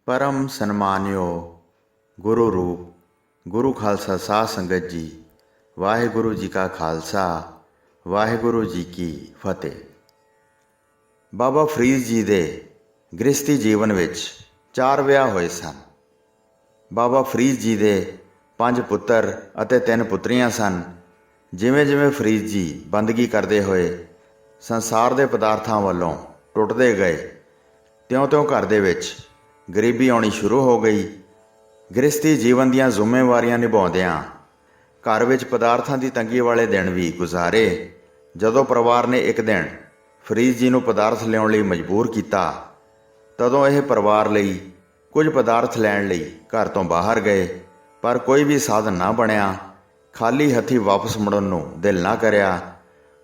परम सन्मानियो गुरु रूप गुरु खालसा साध संगत जी, वाहिगुरु जी का खालसा वाहिगुरु जी की फतेह। बाबा फरीद जी ਦੇ ਗ੍ਰਸਤੀ ਜੀਵਨ ਵਿੱਚ 4 ਵਿਆਹ ਹੋਏ ਸਨ। ਬਾਬਾ ਫਰੀਦ ਜੀ ਦੇ 5 ਪੁੱਤਰ ਅਤੇ 3 ਪੁੱਤਰੀਆਂ ਸਨ। ਜਿਵੇਂ ਜਿਵੇਂ ਫਰੀਦ ਜੀ ਬੰਦਗੀ ਕਰਦੇ ਹੋਏ ਸੰਸਾਰ ਦੇ ਪਦਾਰਥਾਂ ਵੱਲੋਂ ਟੁੱਟਦੇ ਗਏ, ਤਿਉਂ-ਤਿਉਂ ਘਰ ਦੇ ਵਿੱਚ ਗਰੀਬੀ ਆਉਣੀ ਸ਼ੁਰੂ ਹੋ ਗਈ। ਗ੍ਰਸਤੀ ਜੀਵਨ ਦੀਆਂ ਜ਼ਿੰਮੇਵਾਰੀਆਂ ਨਿਭਾਉਂਦਿਆਂ ਘਰ ਵਿੱਚ ਪਦਾਰਥਾਂ ਦੀ ਤੰਗੀ ਵਾਲੇ ਦਿਨ ਵੀ ਗੁਜ਼ਾਰੇ। ਜਦੋਂ ਪਰਿਵਾਰ ਨੇ ਇੱਕ ਦਿਨ ਫਰੀਦ ਜੀ ਨੂੰ ਪਦਾਰਥ ਲਿਆਉਣ ਲਈ ਮਜਬੂਰ ਕੀਤਾ, ਤਦੋਂ ਇਹ ਪਰਿਵਾਰ ਲਈ ਕੁਝ ਪਦਾਰਥ ਲੈਣ ਲਈ ਘਰ ਤੋਂ ਬਾਹਰ ਗਏ, ਪਰ ਕੋਈ ਵੀ ਸਾਧਨ ਨਾ ਬਣਿਆ। ਖਾਲੀ ਹੱਥੀਂ ਵਾਪਸ ਮੁੜਨ ਨੂੰ ਦਿਲ ਨਾ ਕਰਿਆ।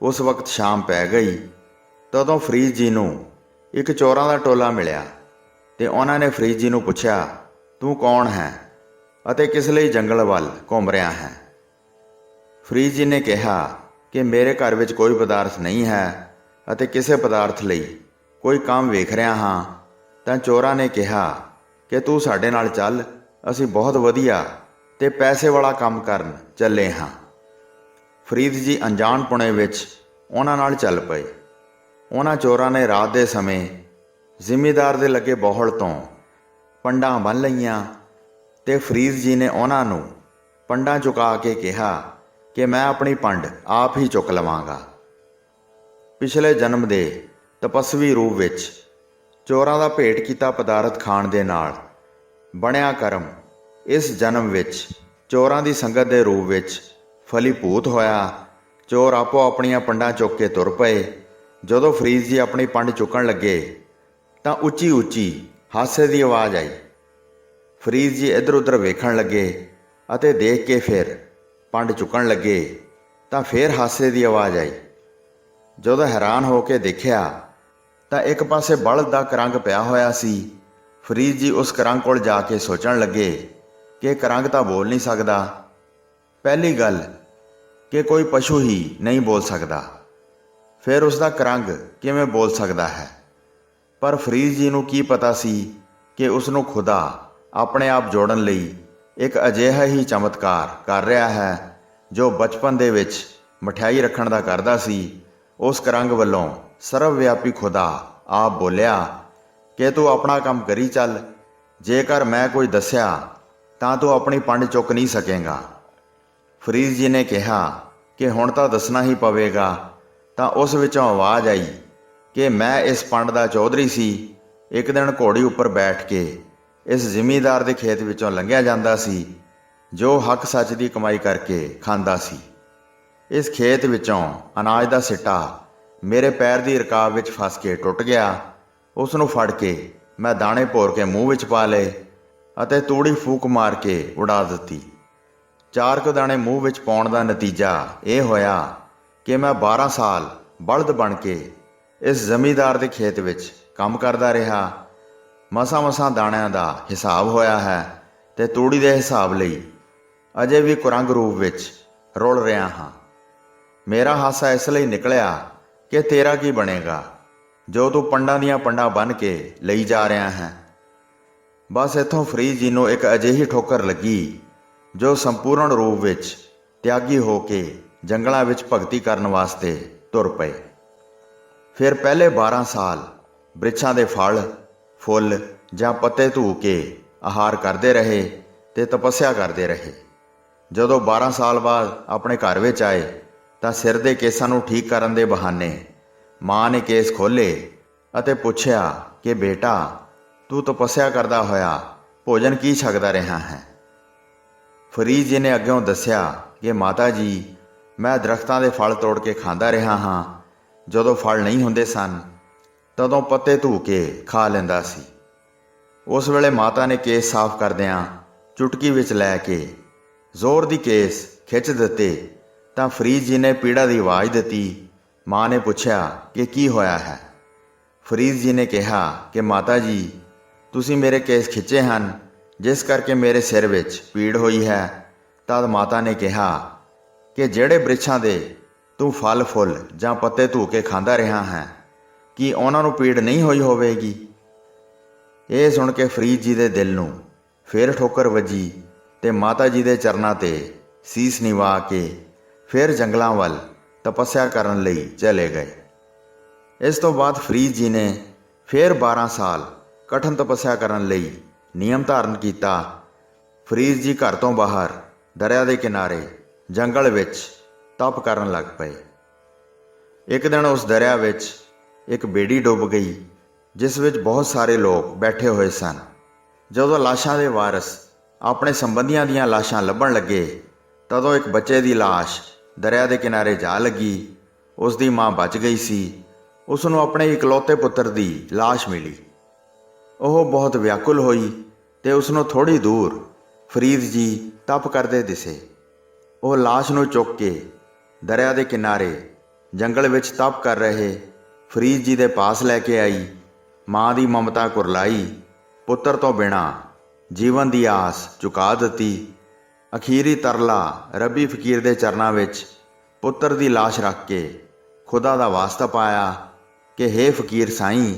ਉਸ ਵਕਤ ਸ਼ਾਮ ਪੈ ਗਈ। ਤਦੋਂ ਫਰੀਦ ਜੀ ਨੂੰ ਇੱਕ ਚੋਰਾਂ ਦਾ ਟੋਲਾ ਮਿਲਿਆ ਤੇ ਉਹਨਾਂ ਨੇ ਫਰੀਦ ਜੀ ਨੂੰ ਪੁੱਛਿਆ, ਤੂੰ ਕੌਣ ਹੈ ਅਤੇ ਕਿਸ ਲਈ ਜੰਗਲ ਵੱਲ ਘੁੰਮ ਰਿਹਾ ਹੈ? ਫਰੀਦ ਜੀ ਨੇ ਕਿਹਾ ਕਿ ਮੇਰੇ ਘਰ ਵਿੱਚ ਕੋਈ ਪਦਾਰਥ ਨਹੀਂ ਹੈ ਅਤੇ ਕਿਸੇ ਪਦਾਰਥ ਲਈ ਕੋਈ ਕੰਮ ਵੇਖ ਰਿਹਾ ਹਾਂ। ਤਾਂ ਚੋਰਾਂ ਨੇ ਕਿਹਾ ਕਿ ਤੂੰ ਸਾਡੇ ਨਾਲ ਚੱਲ, ਅਸੀਂ ਬਹੁਤ ਵਧੀਆ ਤੇ ਪੈਸੇ ਵਾਲਾ ਕੰਮ ਕਰਨ ਚੱਲੇ ਹਾਂ। ਫਰੀਦ ਜੀ ਅਣਜਾਣਪੁਣੇ ਵਿੱਚ ਉਹਨਾਂ ਨਾਲ ਚੱਲ ਪਏ। ਉਹਨਾਂ ਚੋਰਾਂ ਨੇ ਰਾਤ ਦੇ ਸਮੇਂ ਜ਼ਿਮੀਂਦਾਰ ਦੇ ਲੱਗੇ ਬੋਹੜ ਤੋਂ ਪੰਡਾਂ ਬੰਨ੍ਹ ਲਈਆਂ ਤੇ ਫਰੀਦ ਜੀ ਨੇ ਉਹਨਾਂ ਨੂੰ ਪੰਡਾਂ ਚੁਕਾ ਕੇ ਕਿਹਾ ਕਿ ਮੈਂ ਆਪਣੀ ਪੰਡ ਆਪ ਹੀ ਚੁੱਕ ਲਵਾਂਗਾ। ਪਿਛਲੇ ਜਨਮ ਦੇ ਤਪਸਵੀ ਰੂਪ ਵਿੱਚ ਚੋਰਾਂ ਦਾ ਭੇਟ ਕੀਤਾ ਪਦਾਰਥ ਖਾਣ ਦੇ ਨਾਲ ਬਣਿਆ ਕਰਮ ਇਸ ਜਨਮ ਵਿੱਚ ਚੋਰਾਂ ਦੀ ਸੰਗਤ ਦੇ ਰੂਪ ਵਿੱਚ ਫਲੀਭੂਤ ਹੋਇਆ। ਚੋਰ ਆਪੋ ਆਪਣੀਆਂ ਪੰਡਾਂ ਚੁੱਕ ਕੇ ਤੁਰ ਪਏ। ਜਦੋਂ ਫਰੀਦ ਜੀ ਆਪਣੀ ਪੰਡ ਚੁੱਕਣ ਲੱਗੇ ਤਾਂ ਉੱਚੀ ਉੱਚੀ ਹਾਸੇ ਦੀ ਆਵਾਜ਼ ਆਈ। ਫਰੀਦ ਜੀ ਇੱਧਰ ਉੱਧਰ ਵੇਖਣ ਲੱਗੇ ਅਤੇ ਦੇਖ ਕੇ ਫਿਰ ਪੰਡ ਚੁੱਕਣ ਲੱਗੇ ਤਾਂ ਫਿਰ ਹਾਸੇ ਦੀ ਆਵਾਜ਼ ਆਈ। ਜਦੋਂ ਹੈਰਾਨ ਹੋ ਕੇ ਦੇਖਿਆ ਤਾਂ ਇੱਕ ਪਾਸੇ ਬਲਦ ਦਾ ਕਰੰਗ ਪਿਆ ਹੋਇਆ ਸੀ। ਫਰੀਦ ਜੀ ਉਸ ਕਰੰਗ ਕੋਲ ਜਾ ਕੇ ਸੋਚਣ ਲੱਗੇ ਕਿ ਕਰੰਗ ਤਾਂ ਬੋਲ ਨਹੀਂ ਸਕਦਾ। ਪਹਿਲੀ ਗੱਲ ਕਿ ਕੋਈ ਪਸ਼ੂ ਹੀ ਨਹੀਂ ਬੋਲ ਸਕਦਾ, ਫਿਰ ਉਸ ਦਾ ਕਰੰਗ ਕਿਵੇਂ ਬੋਲ ਸਕਦਾ ਹੈ? ਪਰ ਫਰੀਦ ਜੀ ਨੂੰ ਕੀ ਪਤਾ ਸੀ ਕਿ ਉਸ ਨੂੰ ਖੁਦਾ ਆਪਣੇ ਆਪ ਜੋੜਨ ਲਈ ਇੱਕ ਅਜਿਹਾ ਹੀ ਚਮਤਕਾਰ ਕਰ ਰਿਹਾ ਹੈ ਜੋ ਬਚਪਨ ਦੇ ਵਿੱਚ ਮਠਿਆਈ ਰੱਖਣ ਦਾ ਕਰਦਾ ਸੀ। ਉਸ ਕਰੰਗ ਵੱਲੋਂ ਸਰਵ ਵਿਆਪੀ ਖੁਦਾ ਆਪ ਬੋਲਿਆ ਕਿ ਤੂੰ ਆਪਣਾ ਕੰਮ ਕਰੀ ਚੱਲ, ਜੇਕਰ ਮੈਂ ਕੁਝ ਦੱਸਿਆ ਤਾਂ ਤੂੰ ਆਪਣੀ ਪੰਡ ਚੁੱਕ ਨਹੀਂ ਸਕੇਗਾ। ਫਰੀਦ ਜੀ ਨੇ ਕਿਹਾ ਕਿ ਹੁਣ ਤਾਂ ਦੱਸਣਾ ਹੀ ਪਵੇਗਾ। ਤਾਂ ਉਸ ਵਿੱਚੋਂ ਆਵਾਜ਼ ਆਈ ਕਿ ਮੈਂ ਇਸ ਪੰਡ ਦਾ ਚੌਧਰੀ ਸੀ। ਇੱਕ ਦਿਨ ਘੋੜੀ ਉੱਪਰ ਬੈਠ ਕੇ ਇਸ ਜ਼ਿਮੀਂਦਾਰ ਦੇ ਖੇਤ ਵਿੱਚੋਂ ਲੰਘਿਆ ਜਾਂਦਾ ਸੀ, ਜੋ ਹੱਕ ਸੱਚ ਦੀ ਕਮਾਈ ਕਰਕੇ ਖਾਂਦਾ ਸੀ। ਇਸ ਖੇਤ ਵਿੱਚੋਂ ਅਨਾਜ ਦਾ ਸਿੱਟਾ ਮੇਰੇ ਪੈਰ ਦੀ ਰਕਾਬ ਵਿੱਚ ਫਸ ਕੇ ਟੁੱਟ ਗਿਆ। ਉਸ ਨੂੰ ਫੜ ਕੇ ਮੈਂ ਦਾਣੇ ਭੋਰ ਕੇ ਮੂੰਹ ਵਿੱਚ ਪਾ ਲਏ ਅਤੇ ਤੂੜੀ ਫੂਕ ਮਾਰ ਕੇ ਉਡਾ ਦਿੱਤੀ। 4 ਕੁ ਦਾਣੇ ਮੂੰਹ ਵਿੱਚ ਪਾਉਣ ਦਾ ਨਤੀਜਾ ਇਹ ਹੋਇਆ ਕਿ ਮੈਂ 12 ਸਾਲ ਬਲਦ ਬਣ ਕੇ ਇਸ ਜ਼ਮੀਂਦਾਰ ਦੇ ਖੇਤ ਵਿੱਚ ਕੰਮ ਕਰਦਾ ਰਿਹਾ। ਮਸਾਂ ਦਾਣਿਆਂ ਦਾ ਹਿਸਾਬ ਹੋਇਆ ਹੈ ਤੇ ਤੂੜੀ ਦੇ ਹਿਸਾਬ ਲਈ ਅਜੇ ਵੀ ਕੁਰੰਗ ਰੂਪ ਵਿੱਚ ਰੁਲ ਰਿਹਾ ਹਾਂ। ਮੇਰਾ ਹਾਸਾ ਇਸ ਲਈ ਨਿਕਲਿਆ ਕਿ ਤੇਰਾ ਕੀ ਬਣੇਗਾ ਜੋ ਤੂੰ ਪੰਡਾਂ ਦੀਆਂ ਪੰਡਾਂ ਬੰਨ੍ਹ ਕੇ ਲਈ ਜਾ ਰਿਹਾ ਹੈ। ਬਸ ਇੱਥੋਂ ਫਰੀਦ ਜੀ ਨੂੰ ਇੱਕ ਅਜਿਹੀ ਠੋਕਰ ਲੱਗੀ ਜੋ ਸੰਪੂਰਨ ਰੂਪ ਵਿੱਚ ਤਿਆਗੀ ਹੋ ਕੇ ਜੰਗਲਾਂ ਵਿੱਚ ਭਗਤੀ ਕਰਨ ਵਾਸਤੇ ਤੁਰ ਪਏ। ਫਿਰ ਪਹਿਲੇ 12 ਸਾਲ ਬ੍ਰਿਛਾਂ ਦੇ ਫਲ ਫੁੱਲ ਜਾਂ ਪੱਤੇ ਧੂ ਕੇ ਆਹਾਰ ਕਰਦੇ ਰਹੇ ਤੇ ਤਪੱਸਿਆ ਕਰਦੇ ਰਹੇ। ਜਦੋਂ 12 ਸਾਲ ਬਾਅਦ ਆਪਣੇ ਘਰ ਵਿੱਚ ਆਏ ਤਾਂ ਸਿਰ ਦੇ ਕੇਸਾਂ ਨੂੰ ਠੀਕ ਕਰਨ ਦੇ ਬਹਾਨੇ ਮਾਂ ਨੇ ਕੇਸ ਖੋਲ੍ਹੇ ਅਤੇ ਪੁੱਛਿਆ ਕਿ ਬੇਟਾ, ਤੂੰ ਤਪੱਸਿਆ ਕਰਦਾ ਹੋਇਆ ਭੋਜਨ ਕੀ ਛਕਦਾ ਰਿਹਾ ਹੈ? ਫਰੀਦ ਜੀ ਨੇ ਅੱਗਿਓਂ ਦੱਸਿਆ ਕਿ ਮਾਤਾ ਜੀ, ਮੈਂ ਦਰਖਤਾਂ ਦੇ ਫਲ ਤੋੜ ਕੇ ਖਾਂਦਾ ਰਿਹਾ ਹਾਂ। ਜਦੋਂ ਫਲ ਨਹੀਂ ਹੁੰਦੇ ਸਨ ਤਦੋਂ ਪੱਤੇ ਧੂ ਕੇ ਖਾ ਲੈਂਦਾ ਸੀ। ਉਸ ਵੇਲੇ ਮਾਤਾ ਨੇ ਕੇਸ ਸਾਫ਼ ਕਰਦਿਆਂ ਚੁਟਕੀ ਵਿੱਚ ਲੈ ਕੇ ਜ਼ੋਰ ਦੀ ਕੇਸ ਖਿੱਚ ਦਿੱਤੇ ਤਾਂ ਫਰੀਦ ਜੀ ਨੇ ਪੀੜਾ ਦੀ ਆਵਾਜ਼ ਦਿੱਤੀ। ਮਾਂ ਨੇ ਪੁੱਛਿਆ ਕਿ ਕੀ ਹੋਇਆ ਹੈ? ਫਰੀਦ ਜੀ ਨੇ ਕਿਹਾ ਕਿ ਮਾਤਾ ਜੀ, ਤੁਸੀਂ ਮੇਰੇ ਕੇਸ ਖਿੱਚੇ ਹਨ, ਜਿਸ ਕਰਕੇ ਮੇਰੇ ਸਿਰ ਵਿੱਚ ਪੀੜ ਹੋਈ ਹੈ। ਤਦ ਮਾਤਾ ਨੇ ਕਿਹਾ ਕਿ ਜਿਹੜੇ ਬ੍ਰਿਛਾਂ ਦੇ ਤੂੰ ਫਲ ਫੁੱਲ ਜਾਂ ਪੱਤੇ ਧੂ ਕੇ ਖਾਂਦਾ ਰਿਹਾ ਹੈ, ਕੀ ਉਹਨਾਂ ਨੂੰ ਪੀੜ ਨਹੀਂ ਹੋਈ ਹੋਵੇਗੀ? ਇਹ ਸੁਣ ਕੇ ਫਰੀਦ ਜੀ ਦੇ ਦਿਲ ਨੂੰ ਫਿਰ ਠੋਕਰ ਵੱਜੀ ਤੇ ਮਾਤਾ ਜੀ ਦੇ ਚਰਨਾਂ 'ਤੇ ਸੀਸ ਨਿਵਾ ਕੇ ਫਿਰ ਜੰਗਲਾਂ ਵੱਲ ਤਪੱਸਿਆ ਕਰਨ ਲਈ ਚਲੇ ਗਏ। ਇਸ ਤੋਂ ਬਾਅਦ ਫਰੀਦ ਜੀ ਨੇ ਫਿਰ 12 ਸਾਲ ਕਠਨ ਤਪੱਸਿਆ ਕਰਨ ਲਈ ਨਿਯਮ ਧਾਰਨ ਕੀਤਾ। ਫਰੀਦ ਜੀ ਘਰ ਤੋਂ ਬਾਹਰ ਦਰਿਆ ਦੇ ਕਿਨਾਰੇ ਜੰਗਲ ਵਿੱਚ ਤਪ ਕਰਨ ਲੱਗ ਪਏ। ਇੱਕ ਦਿਨ ਉਸ ਦਰਿਆ ਵਿੱਚ ਇੱਕ ਬੇੜੀ ਡੁੱਬ ਗਈ ਜਿਸ ਵਿੱਚ ਬਹੁਤ ਸਾਰੇ ਲੋਕ ਬੈਠੇ ਹੋਏ ਸਨ। ਜਦੋਂ ਲਾਸ਼ਾਂ ਦੇ ਵਾਰਸ ਆਪਣੇ ਸੰਬੰਧੀਆਂ ਦੀਆਂ ਲਾਸ਼ਾਂ ਲੱਭਣ ਲੱਗੇ ਤਦੋਂ ਇੱਕ ਬੱਚੇ ਦੀ ਲਾਸ਼ ਦਰਿਆ ਦੇ ਕਿਨਾਰੇ ਜਾ ਲੱਗੀ। ਉਸ ਦੀ ਮਾਂ ਬਚ ਗਈ ਸੀ। ਉਸ ਨੂੰ ਆਪਣੇ ਇਕਲੌਤੇ ਪੁੱਤਰ ਦੀ ਲਾਸ਼ ਮਿਲੀ। ਉਹ ਬਹੁਤ ਵਿਆਕੁਲ ਹੋਈ ਤੇ ਉਸ ਨੂੰ ਥੋੜ੍ਹੀ ਦੂਰ ਫਰੀਦ ਜੀ ਤਪ ਕਰਦੇ ਦਿਸੇ। ਉਹ ਲਾਸ਼ ਨੂੰ ਚੁੱਕ ਕੇ ਦਰਿਆ ਦੇ ਕਿਨਾਰੇ ਜੰਗਲ ਵਿੱਚ ਤਪ ਕਰ ਰਹੇ ਫਰੀਦ ਜੀ ਦੇ ਪਾਸ ਲੈ ਕੇ ਆਈ। ਮਾਂ ਦੀ ਮਮਤਾ ਕੁਰਲਾਈ, ਪੁੱਤਰ ਤੋਂ ਬਿਨਾਂ ਜੀਵਨ ਦੀ ਆਸ ਚੁਕਾ ਦਿੱਤੀ। ਅਖੀਰੀ ਤਰਲਾ ਰੱਬੀ ਫਕੀਰ ਦੇ ਚਰਨਾਂ ਵਿੱਚ ਪੁੱਤਰ ਦੀ ਲਾਸ਼ ਰੱਖ ਕੇ ਖੁਦਾ ਦਾ ਵਾਸਤਾ ਪਾਇਆ ਕਿ ਹੇ ਫਕੀਰ ਸਾਈਂ,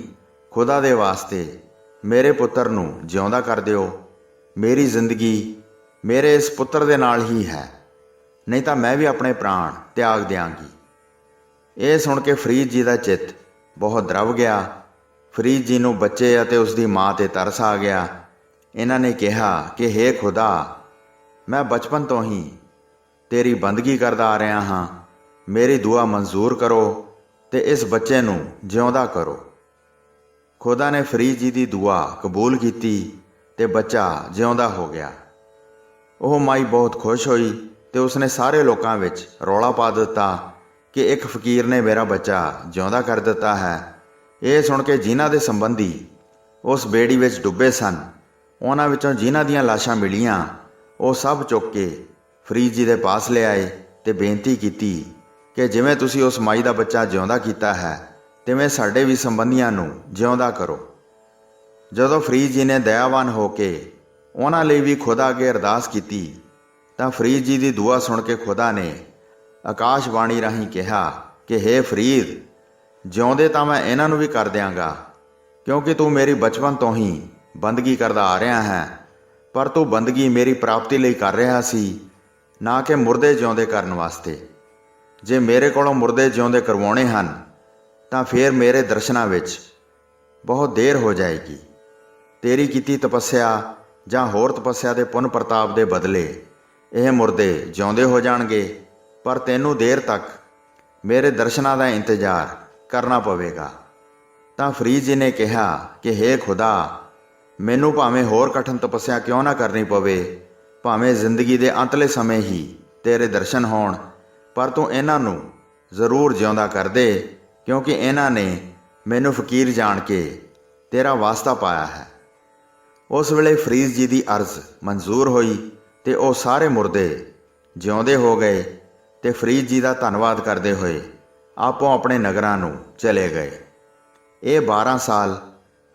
ਖੁਦਾ ਦੇ ਵਾਸਤੇ ਮੇਰੇ ਪੁੱਤਰ ਨੂੰ ਜਿਉਂਦਾ ਕਰ ਦਿਓ। ਮੇਰੀ ਜ਼ਿੰਦਗੀ ਮੇਰੇ ਇਸ ਪੁੱਤਰ ਦੇ ਨਾਲ ਹੀ ਹੈ, ਨਹੀਂ ਤਾਂ ਮੈਂ ਵੀ ਆਪਣੇ ਪ੍ਰਾਣ ਤਿਆਗ ਦਿਆਂਗੀ। ਇਹ ਸੁਣ ਕੇ ਫਰੀਦ ਜੀ ਦਾ ਚਿੱਤ ਬਹੁਤ ਦਰਵ ਗਿਆ। ਫਰੀਦ ਜੀ ਨੂੰ ਬੱਚੇ ਅਤੇ ਉਸ ਦੀ ਮਾਂ 'ਤੇ ਤਰਸ ਆ ਗਿਆ। ਇਹਨਾਂ ਨੇ ਕਿਹਾ ਕਿ ਹੇ ਖੁਦਾ, ਮੈਂ ਬਚਪਨ ਤੋਂ ਹੀ ਤੇਰੀ ਬੰਦਗੀ ਕਰਦਾ ਆ ਰਿਹਾ ਹਾਂ। ਮੇਰੀ ਦੁਆ ਮਨਜ਼ੂਰ ਕਰੋ ਤੇ ਇਸ ਬੱਚੇ ਨੂੰ ਜਿਉਂਦਾ ਕਰੋ। ਖੁਦਾ ਨੇ ਫਰੀਦ ਜੀ ਦੀ ਦੁਆ ਕਬੂਲ ਕੀਤੀ ਤੇ ਬੱਚਾ ਜਿਉਂਦਾ ਹੋ ਗਿਆ। ਉਹ ਮਾਈ ਬਹੁਤ ਖੁਸ਼ ਹੋਈ ਤੇ ਉਸਨੇ ਸਾਰੇ ਲੋਕਾਂ ਵਿੱਚ ਰੌਲਾ ਪਾ ਦਿੱਤਾ ਕਿ ਇੱਕ ਫਕੀਰ ਨੇ ਮੇਰਾ ਬੱਚਾ ਜਿਉਂਦਾ ਕਰ ਦਿੱਤਾ ਹੈ। ਇਹ ਸੁਣ ਕੇ ਜਿਨ੍ਹਾਂ ਦੇ ਸੰਬੰਧੀ ਉਸ ਬੇੜੀ ਵਿੱਚ ਡੁੱਬੇ ਸਨ, ਉਹਨਾਂ ਵਿੱਚੋਂ ਜਿਨ੍ਹਾਂ ਦੀਆਂ ਲਾਸ਼ਾਂ ਮਿਲੀਆਂ, ਉਹ ਸਭ ਚੁੱਕ ਕੇ ਫਰੀਦ ਜੀ ਦੇ ਪਾਸ ਲਿਆਏ ਤੇ ਬੇਨਤੀ ਕੀਤੀ ਕਿ ਜਿਵੇਂ ਤੁਸੀਂ ਉਸ ਮਾਈ ਦਾ ਬੱਚਾ ਜਿਉਂਦਾ ਕੀਤਾ ਹੈ, ਤਿਵੇਂ ਸਾਡੇ ਵੀ ਸੰਬੰਧੀਆਂ ਨੂੰ ਜਿਉਂਦਾ ਕਰੋ। ਜਦੋਂ ਫਰੀਦ ਜੀ ਨੇ ਦਇਆਵਾਨ ਹੋ ਕੇ ਉਹਨਾਂ ਲਈ ਵੀ ਖੁਦਾ ਅੱਗੇ ਅਰਦਾਸ ਕੀਤੀ ਤਾਂ ਫਰੀਦ ਜੀ ਦੀ ਦੁਆ ਸੁਣ ਕੇ ਖੁਦਾ ਨੇ ਆਕਾਸ਼ਬਾਣੀ ਰਾਹੀਂ ਕਿਹਾ ਕਿ ਹੇ ਫਰੀਦ, ਜਿਉਂਦੇ ਤਾਂ ਮੈਂ ਇਹਨਾਂ ਨੂੰ ਵੀ ਕਰ ਦਿਆਂਗਾ, ਕਿਉਂਕਿ ਤੂੰ ਮੇਰੀ ਬਚਪਨ ਤੋਂ ਹੀ ਬੰਦਗੀ ਕਰਦਾ ਆ ਰਿਹਾ ਹੈ। ਪਰ ਤੂੰ ਬੰਦਗੀ ਮੇਰੀ ਪ੍ਰਾਪਤੀ ਲਈ ਕਰ ਰਿਹਾ ਸੀ, ਨਾ ਕਿ ਮੁਰਦੇ ਜਿਉਂਦੇ ਕਰਨ ਵਾਸਤੇ। ਜੇ ਮੇਰੇ ਕੋਲੋਂ ਮੁਰਦੇ ਜਿਉਂਦੇ ਕਰਵਾਉਣੇ ਹਨ ਤਾਂ ਫਿਰ ਮੇਰੇ ਦਰਸ਼ਨਾਂ ਵਿੱਚ ਬਹੁਤ ਦੇਰ ਹੋ ਜਾਏਗੀ। ਤੇਰੀ ਕੀਤੀ ਤਪੱਸਿਆ ਜਾਂ ਹੋਰ ਤਪੱਸਿਆ ਦੇ ਪੁੰਨ ਪ੍ਰਤਾਪ ਦੇ ਬਦਲੇ ਇਹ ਮੁਰਦੇ ਜਿਉਂਦੇ ਹੋ ਜਾਣਗੇ, ਪਰ ਤੈਨੂੰ ਦੇਰ ਤੱਕ ਮੇਰੇ ਦਰਸ਼ਨਾਂ ਦਾ ਇੰਤਜ਼ਾਰ ਕਰਨਾ ਪਵੇਗਾ। ਤਾਂ ਫਰੀਦ ਜੀ ਨੇ ਕਿਹਾ ਕਿ ਹੇ ਖੁਦਾ, ਮੈਨੂੰ ਭਾਵੇਂ ਹੋਰ ਕਠਨ ਤਪੱਸਿਆ ਕਿਉਂ ਨਾ ਕਰਨੀ ਪਵੇ, ਭਾਵੇਂ ਜ਼ਿੰਦਗੀ ਦੇ ਅੰਤਲੇ ਸਮੇਂ ਹੀ ਤੇਰੇ ਦਰਸ਼ਨ ਹੋਣ, ਪਰ ਤੂੰ ਇਹਨਾਂ ਨੂੰ ਜ਼ਰੂਰ ਜਿਉਂਦਾ ਕਰ ਦੇ, ਕਿਉਂਕਿ ਇਹਨਾਂ ਨੇ ਮੈਨੂੰ ਫਕੀਰ ਜਾਣ ਕੇ ਤੇਰਾ ਵਾਸਤਾ ਪਾਇਆ ਹੈ। ਉਸ ਵੇਲੇ ਫਰੀਦ ਜੀ ਦੀ ਅਰਜ਼ ਮਨਜ਼ੂਰ ਹੋਈ ਤੇ ਉਹ ਸਾਰੇ ਮੁਰਦੇ ਜਿਉਂਦੇ ਹੋ ਗਏ ਤੇ ਫਰੀਦ ਜੀ ਦਾ ਧੰਨਵਾਦ ਕਰਦੇ ਹੋਏ ਆਪੋ ਆਪਣੇ ਨਗਰਾਂ ਨੂੰ ਚਲੇ ਗਏ। ਇਹ 12 ਸਾਲ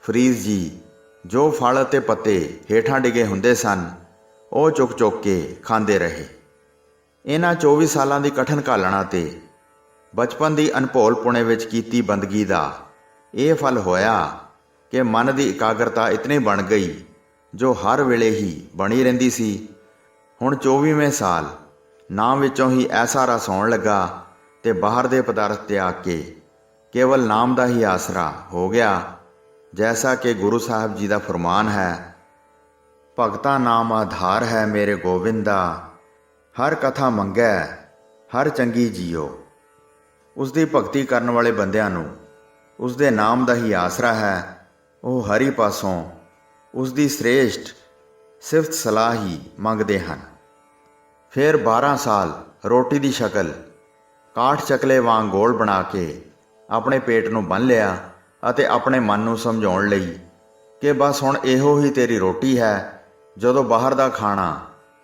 ਫਰੀਦ ਜੀ ਜੋ ਫਲ ਅਤੇ ਪੱਤੇ ਹੇਠਾਂ ਡਿੱਗੇ ਹੁੰਦੇ ਸਨ, ਉਹ ਚੁੱਕ ਚੁੱਕ ਕੇ ਖਾਂਦੇ ਰਹੇ। ਇਹਨਾਂ 24 ਸਾਲਾਂ ਦੀ ਕਠਨ ਘਾਲਣਾ ਤੇ ਬਚਪਨ ਦੀ ਅਨਭੋਲ ਪੁਣੇ ਵਿੱਚ ਕੀਤੀ ਬੰਦਗੀ ਦਾ ਇਹ ਫਲ ਹੋਇਆ ਕਿ ਮਨ ਦੀ ਇਕਾਗਰਤਾ ਇਤਨੀ ਬਣ ਗਈ ਜੋ ਹਰ ਵੇਲੇ ਹੀ ਬਣੀ ਰਹਿੰਦੀ ਸੀ। ਹੁਣ 24ਵੇਂ ਸਾਲ ਨਾਮ ਵਿੱਚੋਂ ਹੀ ਐਸਾ ਰਸ ਆਉਣ ਲੱਗਾ ਤੇ ਬਾਹਰ ਦੇ ਪਦਾਰਥ ਤਿਆਗ ਕੇ ਕੇਵਲ ਨਾਮ ਦਾ ਹੀ ਆਸਰਾ ਹੋ ਗਿਆ। ਜੈਸਾ ਕਿ ਗੁਰੂ ਸਾਹਿਬ ਜੀ ਦਾ ਫਰਮਾਨ ਹੈ, ਭਗਤਾ ਨਾਮ ਆਧਾਰ ਹੈ ਮੇਰੇ ਗੋਬਿੰਦਾ, ਹਰ ਕਥਾ ਮੰਗੈ ਹਰ ਚੰਗੀ ਜੀਓ। ਉਸ ਦੀ ਭਗਤੀ ਕਰਨ ਵਾਲੇ ਬੰਦਿਆਂ ਨੂੰ ਉਸ ਦੇ ਨਾਮ ਦਾ ਹੀ ਆਸਰਾ ਹੈ। ਉਹ ਹਰੀ ਪਾਸੋਂ ਉਸ ਦੀ ਸ੍ਰੇਸ਼ਟ ਸਿਫਤ ਸਲਾਹ ਹੀ ਮੰਗਦੇ ਹਨ। ਫਿਰ 12 ਸਾਲ ਰੋਟੀ ਦੀ ਸ਼ਕਲ ਕਾਠ ਚਕਲੇ ਵਾਂਗ ਗੋਲ ਬਣਾ ਕੇ ਆਪਣੇ ਪੇਟ ਨੂੰ ਬੰਨ੍ਹ ਲਿਆ ਅਤੇ ਆਪਣੇ ਮਨ ਨੂੰ ਸਮਝਾਉਣ ਲਈ ਕਿ ਬਸ ਹੁਣ ਇਹੋ ਹੀ ਤੇਰੀ ਰੋਟੀ ਹੈ। ਜਦੋਂ ਬਾਹਰ ਦਾ ਖਾਣਾ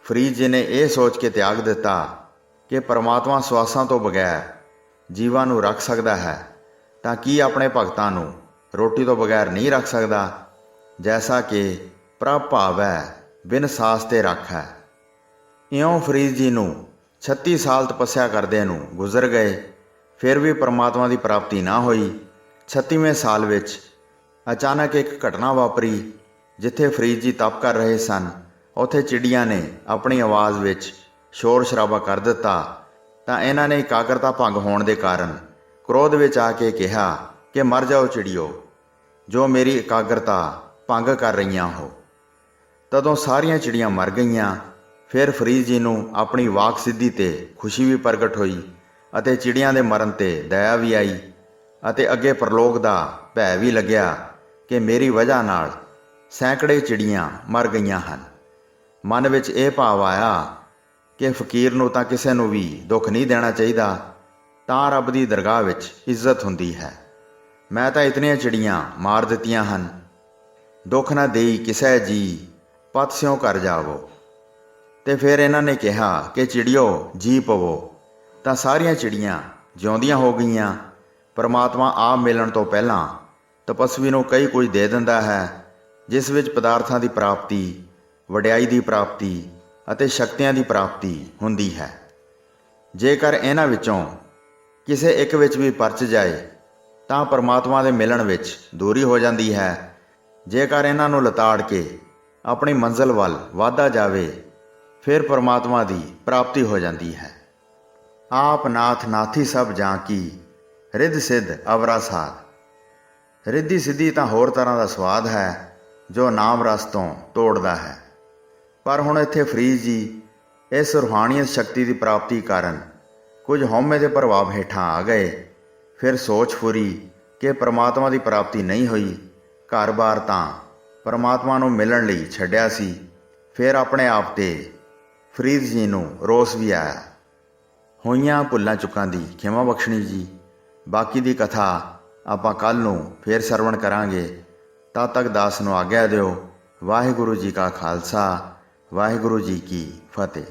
ਫਰੀਦ ਜੀ ਨੇ ਇਹ ਸੋਚ ਕੇ ਤਿਆਗ ਦਿੱਤਾ ਕਿ ਪਰਮਾਤਮਾ ਸਵਾਸਾਂ ਤੋਂ ਬਗੈਰ ਜੀਵਾਂ ਨੂੰ ਰੱਖ ਸਕਦਾ ਹੈ, ਤਾਂ ਕੀ ਆਪਣੇ ਭਗਤਾਂ ਨੂੰ ਰੋਟੀ ਤੋਂ ਬਗੈਰ ਨਹੀਂ ਰੱਖ ਸਕਦਾ। ਜੈਸਾ ਕਿ ਪ੍ਰਭ ਭਾਵੈ ਬਿਨ ਸਾਸ ਤੇ ਰੱਖ ਹੈ। ਇਉਂ ਫਰੀਦ ਜੀ ਨੂੰ 36 ਸਾਲ ਤਪੱਸਿਆ ਕਰਦੇ ਨੂੰ ਗੁਜ਼ਰ ਗਏ, ਫਿਰ ਵੀ ਪਰਮਾਤਮਾ ਦੀ ਪ੍ਰਾਪਤੀ ਨਾ ਹੋਈ। 36ਵੇਂ ਸਾਲ ਵਿੱਚ ਅਚਾਨਕ ਇੱਕ ਘਟਨਾ ਵਾਪਰੀ ਜਿੱਥੇ ਫਰੀਦ ਜੀ ਤਪ ਕਰ ਰਹੇ ਸਨ, ਉੱਥੇ ਚਿੜੀਆਂ ਨੇ ਆਪਣੀ ਆਵਾਜ਼ ਵਿੱਚ ਸ਼ੋਰ ਸ਼ਰਾਬਾ ਕਰ ਦਿੱਤਾ ਤਾਂ ਇਹਨਾਂ ਨੇ ਇਕਾਗਰਤਾ ਭੰਗ ਹੋਣ ਦੇ ਕਾਰਨ ਕ੍ਰੋਧ ਵਿੱਚ ਆ ਕੇ ਕਿਹਾ ਕਿ ਮਰ ਜਾਓ ਚਿੜੀਓ, ਜੋ ਮੇਰੀ ਇਕਾਗਰਤਾ ਭੰਗ ਕਰ ਰਹੀਆਂ ਹੋ। ਤਦੋਂ ਸਾਰੀਆਂ ਚਿੜੀਆਂ ਮਰ ਗਈਆਂ। ਫਿਰ ਫਰੀਦ ਜੀ ਨੂੰ ਆਪਣੀ ਵਾਕ ਸਿੱਧੀ ਤੇ ਖੁਸ਼ੀ ਵੀ ਪ੍ਰਗਟ ਹੋਈ ਅਤੇ ਚਿੜੀਆਂ ਦੇ ਮਰਨ ਤੇ ਦਇਆ ਵੀ ਆਈ ਅਤੇ ਅੱਗੇ ਪਰਲੋਕ ਦਾ ਭੈ ਵੀ ਲੱਗਿਆ ਕਿ ਮੇਰੀ ਵਜ੍ਹਾ ਨਾਲ ਸੈਂਕੜੇ ਚਿੜੀਆਂ ਮਰ ਗਈਆਂ ਹਨ। ਮਨ ਵਿੱਚ ਇਹ ਭਾਵ ਆਇਆ ਕਿ ਫਕੀਰ ਨੂੰ ਤਾਂ ਕਿਸੇ ਨੂੰ ਵੀ ਦੁੱਖ ਨਹੀਂ ਦੇਣਾ ਚਾਹੀਦਾ, ਤਾਂ ਰੱਬ ਦੀ ਦਰਗਾਹ ਵਿੱਚ ਇੱਜ਼ਤ ਹੁੰਦੀ ਹੈ। ਮੈਂ ਤਾਂ ਇਤਨੀਆਂ ਚਿੜੀਆਂ ਮਾਰ ਦਿੱਤੀਆਂ ਹਨ, ਦੁੱਖ ਨਾ ਦੇਈ ਕਿਸੇ ਜੀ, ਪਤ ਸਿਉ ਕਰ ਜਾਵੋ। ਤੇ ਫਿਰ ਇਹਨਾਂ ਨੇ ਕਿਹਾ ਕਿ ਚਿੜੀਓ ਜੀ ਪਵੋ, ਤਾਂ ਸਾਰੀਆਂ ਚਿੜੀਆਂ ਜਿਉਂਦੀਆਂ ਹੋ ਗਈਆਂ। ਪਰਮਾਤਮਾ ਆਪ ਮਿਲਣ ਤੋਂ ਪਹਿਲਾਂ ਤਪਸਵੀ ਨੂੰ ਕਈ ਕੁਝ ਦੇ ਦਿੰਦਾ ਹੈ, ਜਿਸ ਵਿੱਚ ਪਦਾਰਥਾਂ ਦੀ ਪ੍ਰਾਪਤੀ, ਵਡਿਆਈ ਦੀ ਪ੍ਰਾਪਤੀ ਅਤੇ ਸ਼ਕਤੀਆਂ ਦੀ ਪ੍ਰਾਪਤੀ ਹੁੰਦੀ ਹੈ। ਜੇਕਰ ਇਹਨਾਂ ਵਿੱਚੋਂ ਕਿਸੇ ਇੱਕ ਵਿੱਚ ਵੀ ਪਰਚ ਜਾਏ ਤਾਂ ਪਰਮਾਤਮਾ ਦੇ ਮਿਲਣ ਵਿੱਚ ਦੂਰੀ ਹੋ ਜਾਂਦੀ ਹੈ। ਜੇਕਰ ਇਹਨਾਂ ਨੂੰ ਲਤਾੜ ਕੇ ਆਪਣੀ ਮੰਜ਼ਿਲ ਵੱਲ ਵਧਦਾ ਜਾਵੇ, ਫਿਰ ਪਰਮਾਤਮਾ ਦੀ ਪ੍ਰਾਪਤੀ ਹੋ ਜਾਂਦੀ ਹੈ। ਆਪ ਨਾਥ ਨਾਥੀ ਸਭ ਜਾਂ ਕੀ, ਰਿੱਧ ਸਿੱਧ ਅਵਰਾ ਸਾਧ। ਰਿੱਧੀ ਸਿੱਧੀ ਤਾਂ ਹੋਰ ਤਰ੍ਹਾਂ ਦਾ ਸਵਾਦ ਹੈ ਜੋ ਨਾਮ ਰਸ ਤੋਂ ਤੋੜਦਾ ਹੈ। ਪਰ ਹੁਣ ਇੱਥੇ ਫਰੀਦ ਜੀ ਇਸ ਰੂਹਾਨੀਅਤ ਸ਼ਕਤੀ ਦੀ ਪ੍ਰਾਪਤੀ ਕਾਰਨ ਕੁਝ ਹਉਮੈ ਦੇ ਪ੍ਰਭਾਵ ਹੇਠਾਂ ਆ ਗਏ। ਫਿਰ ਸੋਚ ਫੁਰੀ ਕਿ ਪਰਮਾਤਮਾ ਦੀ ਪ੍ਰਾਪਤੀ ਨਹੀਂ ਹੋਈ। ਘਰ-ਬਾਰ ਤਾਂ ਪਰਮਾਤਮਾ ਨੂੰ ਮਿਲਣ ਲਈ ਛੱਡਿਆ ਸੀ। ਫਿਰ ਆਪਣੇ ਆਪ ਤੇ ਫਰੀਦ ਜੀ ਨੂੰ ਰੋਸ ਵੀ ਆਇਆ। ਹੋਈਆਂ ਭੁੱਲਾਂ ਚੁੱਕਾਂ ਦੀ ਖਿਮਾ ਬਖਸ਼ਣੀ ਜੀ। ਬਾਕੀ ਦੀ ਕਥਾ ਆਪਾਂ ਕੱਲ੍ਹ ਨੂੰ ਫੇਰ ਸਰਵਣ ਕਰਾਂਗੇ। ਤਦ ਤੱਕ ਦਾਸ ਨੂੰ ਆਗਿਆ ਦਿਓ। ਵਾਹਿਗੁਰੂ ਜੀ ਕਾ ਖਾਲਸਾ, ਵਾਹਿਗੁਰੂ ਜੀ ਕੀ ਫਤਿਹ।